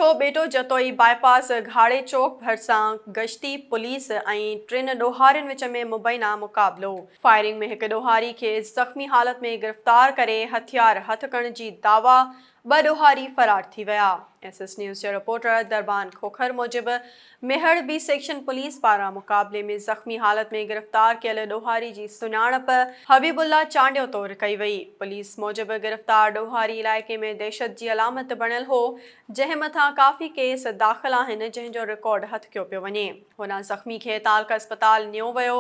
जो बेटो जतोई बाईपास घाड़े चौक भरिसां गश्ती पुलिस ऐं टिनि ॾोहारियुनि विच में मुबैना मुक़ाबिलो। फायरिंग में हिकु ॾोहारी खे ज़ख़्मी हालत में गिरफ़्तार करे हथियार हथ करण जी दावा, ॿ ॾोहारी फरार थी विया। SS न्यूज़ जे रिपोर्टर दरबान खोखर मूजिबि मेहर बी सेक्शन पुलिस पारां मुक़ाबले में ज़ख़्मी हालत में गिरफ़्तार कयल ॾोहारी जी सुञाणप हबीबुल्ला चांडियो तौरु कई वई। पुलिस मूजिबि गिरफ़्तार ॾोहारी इलाइक़े में दहशत जी अलामत बणियल हो, जंहिं मथां काफ़ी केस दाख़िल आहिनि, जंहिंजो रिकॉर्ड हथ कयो पियो वञे। हुन ज़ख़्मी खे तालका अस्पताल नियो वियो,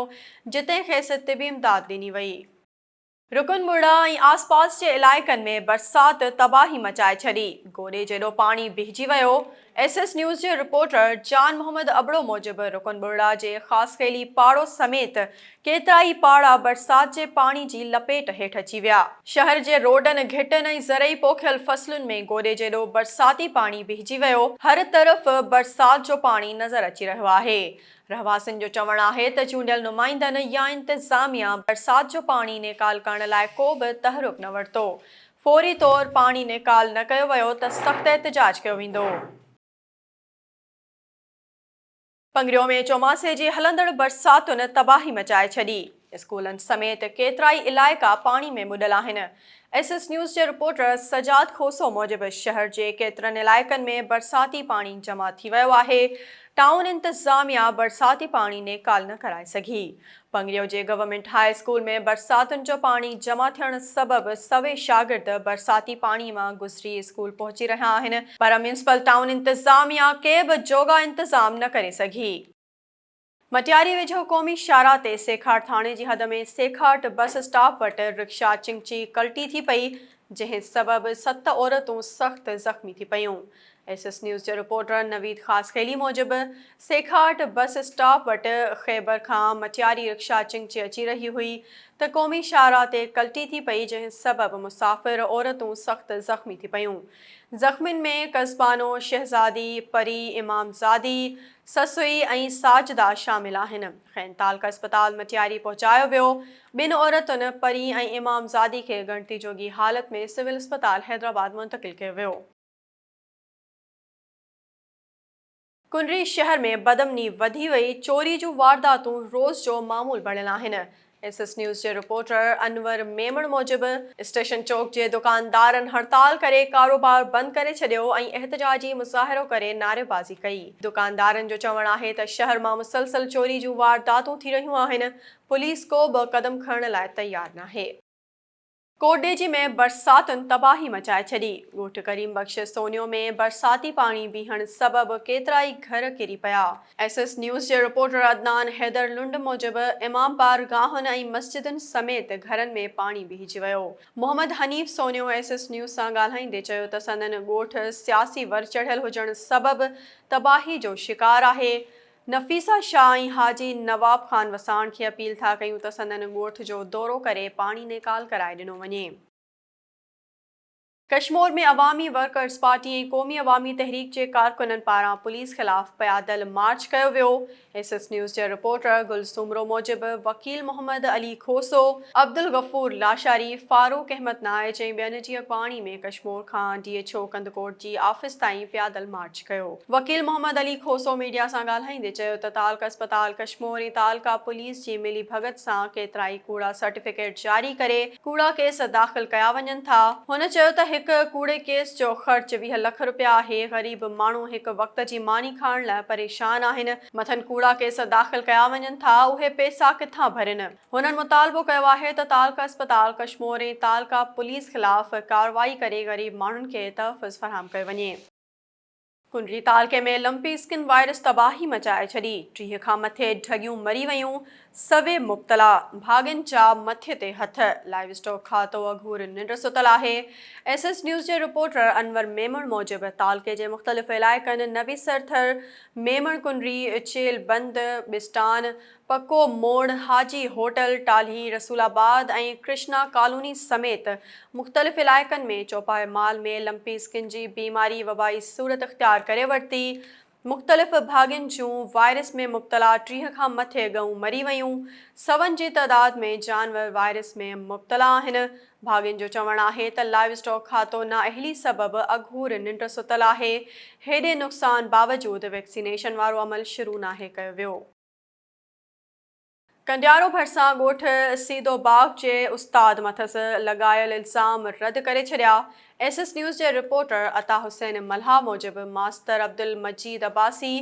जिते खेसि तिबी इमदाद ॾिनी वई। रुकनमुड़ा ऐं आसपास जे इलाइक़नि में बरसात तबाही मचाए छॾी, गोॾे जेॾो पाणी बिहजी वियो। SS न्यूज़ जे रिपोर्टर जान मोहम्मद अबड़ो मूजिबि रुकनमुड़ा जे ख़ासखेली पाड़ो समेत केतिराई पाड़ा बरसात जे पाणी जी लपेट हेठि अची विया। शहर जे रोडनि, घिटनि ऐं ज़रई पोखियल फसलुनि में गोॾे जेॾो बरसाती पाणी बिहजी वियो। हर तरफ़ बरसात जो पाणी नज़र अची रहियो आहे। रहवासियुनि जो चवणु आहे त चूंडियल नुमाइंदनि या इंतिज़ामिया बरसात जो पाणी नेकाल करण लाइ को बि तहरुक न वरितो। फौरी तौरु पाणी नेकाल न कयो वियो त सख़्तु एहतिजाज कयो वेंदो। पंगरियो में चौमासे जी हलंदड़ बरसातुनि तबाही मचाए छॾी। स्कूलनि समेत केतिराई इलाइक़ा पाणी में ॿुॾल आहिनि। SS न्यूज़ जे रिपोर्टर सजाद खोसो मूजिबि शहर जे केतिरनि इलाइक़नि में बरसाती पाणी जमा थी वियो आहे। टाउन इंतिज़ामिया बरसाती पाणी नेकाल न कराए सघी। पंगरियो जे गवर्नमेंट हाई स्कूल में बरसातुनि जो पाणी जमा थियण सबबि सवे शागिर्द बरसाती पाणी मां गुज़री स्कूल पहुची रहिया आहिनि, पर म्यूनिसिपल टाउन इंतिज़ामिया के बि जोगा इंतज़ाम न करे सघी। मटियारी वेझो क़ौमी शाहराह ते सेखार थाणे जी हद में सेखाट बस स्टॉप वटि रिक्शा चिंची कल्टी थी पई, जंहिं सबबि 7 औरतूं सख़्तु ज़ख़्मी थी पयूं। SS न्यूज़ जे रिपोर्टर नवीद ख़ासखेली मूजिबि सेखाट बस स्टॉप वटि ख़ैबर खां मटियारी रिक्शा चिंची अची रही हुई त क़ौमी शाहराह ते कल्टी थी पई, जंहिं सबबि मुसाफ़िर औरतूं सख़्तु ज़ख़्मी थी पयूं। ज़ख़्मियुनि में कसबानो, शहज़ादी, परी, इमामज़ादी, ससुई ऐं साजिदा शामिल आहिनि। खैन तालका अस्पताल मटियारी पहुचायो वियो। ॿिनि औरतुनि, परी ऐं इमामज़ादी खे ॻणती जोगी हालत में सिविल अस्पताल हैदराबाद मुंतक़िल कयो वियो। कुनरी शहर में बदमनी वधी वई, चोरी जूं वारदातूं रोज़ जो मामूल बणियल आहिनि। SS न्यूज़ जे रिपोर्टर अनवर मेमण मूजिबि स्टेशन चौक जे दुकानदारनि हड़ताल करे कारोबार बंदि करे छॾियो ऐं एहतिजाजी मुज़ाहिरो करे नारेबाज़ी कई। दुकानदारनि जो चवणु आहे त शहर मां मुसलसल चोरी जूं वारदातूं थी रहियूं आहिनि। पुलिस को बि क़दम खणण लाइ तयार नाहे। कोटडेजी में बरसातुनि तबाही मचाए छॾी। ॻोठ करीम बख़्श सोनियो में बरसाती पाणी बीहण सबबि केतिराई घर किरी पिया। SS न्यूज़ जे रिपोर्टर अदनान हैदर लुंड मूजिबि इमामबार गाहुनि ऐं मस्जिदुनि समेत घरनि में पाणी बीहजी वियो। मोहम्मद हनीफ़ सोनियो SS न्यूज़ सां ॻाल्हाईंदे चयो त संदनि ॻोठ सियासी वर चढ़ियल हुजण सबबि तबाही जो शिकार आहे। नफ़ीसा शाह ऐं हाजी नवाब ख़ान वसाण खे अपील था कयूं त संदनि ॻोठ जो दौरो करे पाणी नेकाल कराए ॾिनो वञे। कश्मीर में अवामी वर्कर्स पार्टी ऐं क़ौमी अवामी तहरीक जे कारकुननि पारां पुलिस ख़िलाफ़ पैदल मार्च कयो वियो। SS न्यूज़ जे रिपोर्टर गुलसूमरो मूजिबि वकील मोहम्मद अली खोसो, अब्दुल गफ़ूर लाशारी, फारूक अहमद नाइज ऐं ॿियनि जी अॻवानी में कश्मीर खां DHO कंदकोट जी ऑफिस ताईं पैदल मार्च कयो। वकील मोहम्मद अली खोसो मीडिया सां ॻाल्हाईंदे चयो त तालका अस्पताल कश्मीर ऐं तालका पुलिस जी मिली भगत सां केतिराई कूड़ा सर्टिफिकेट जारी करे कूड़ा केस दाख़िल कया वञनि था। हुन चयो त हिकु कूड़े केस जो ख़र्च 20 लख रुपया आहे। ग़रीब माण्हू हिकु वक़्त जी मानी खाइण लाइ परेशान आहिनि। मथनि कूड़ा केस दाख़िल कया वञनि था, उहे पैसा किथां भरनि। हुननि मुतालबो कयो आहे त तालका अस्पताल कश्मीर ऐं तालका पुलिस ख़िलाफ़ कार्रवाई करे ग़रीब माण्हुनि खे तहफ़्फ़ुज़ फ़राहम कयो वञे। कुनरी तालके में लंपी स्किन वायरस तबाही मचाए छॾी। 30 खां मथे ढगियूं मरी वयूं, सवे मुब्तला, भाॻियुनि जा मथे ते हथ। लाइव स्टॉक खातो अघूर निंड सुतल आहे। SS न्यूज़ जे रिपोर्टर अनवर मेमण मूजिबि तालके जे मुख़्तलिफ़ इलाइक़नि नवी सरथर, मेमण कुनरी, चेल बंद, बिस्टान, पक्को मोड़, हाजी होटल, टाल्ही, रसूलाबाद ऐं कृष्णा कॉलोनी समेत मुख़्तलिफ़ इलाइक़नि में चौपाए माल में लंपी स्किन जी बीमारी वबाई सूरत इख़्तियार करे वरिती। मुख़्तलिफ़ भाॻियुनि जूं वायरस में मुब्तला 30 खां मथे गऊं मरी वयूं। सवनि जी तइदाद में जानवर वायरस में मुब्तला आहिनि। भाॻियुनि जो चवणु आहे त लाइव स्टॉक खातो नाअहली सबबि अघूर निंड सुतल आहे। हेॾे नुक़सान बावजूदि वैक्सीनेशन वारो अमल शुरू नाहे कयो वियो। कंडियारो भरिसां ॻोठ सीदोबाग जे उस्ताद मथसि लॻायल इल्ज़ाम रद्द करे छॾिया। एसएस न्यूज़ जे रिपोर्टर अता हुसैन मल्हा मूजिबि मास्तर अब्दुल मजीद अब्बासी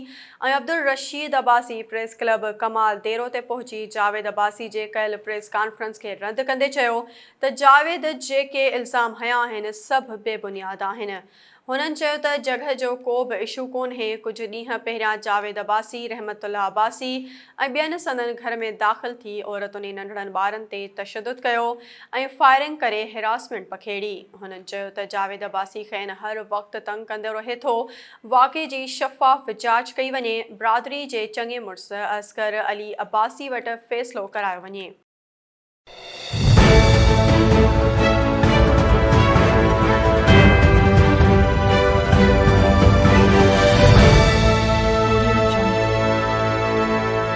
ऐं अब्दुल रशीद अब्बासी प्रेस क्लब कमाल देरो ते पहुची जावेद अब्बासी जे कयल प्रेस कॉन्फ्रेंस खे रद्द कंदे चयो त जावेद जेके इल्ज़ाम हया आहिनि सभु बेबुनियाद आहिनि। हुननि चयो त जॻह जो को बि इशू कोन्हे। कुझु ॾींहं पहिरियां जावेद अब्बासी रहमतुल्लाह अब्बासी ऐं ॿियनि संदनि घर में दाख़िल थी औरतुनि नंढड़नि ॿारनि ते तशदुद कयो ऐं फायरिंग करे हिरासमेंट पखेड़ी। हुननि चयो त जावेद अब्बासी खेनि हर वक़्तु तंग कंदो रहे थो। वाक़े जी शफ़ाफ़ जांच कई वञे। बिरादरी जे चङे मुड़ुस असगर अली अब्बासी वटि फ़ैसिलो करायो वञे।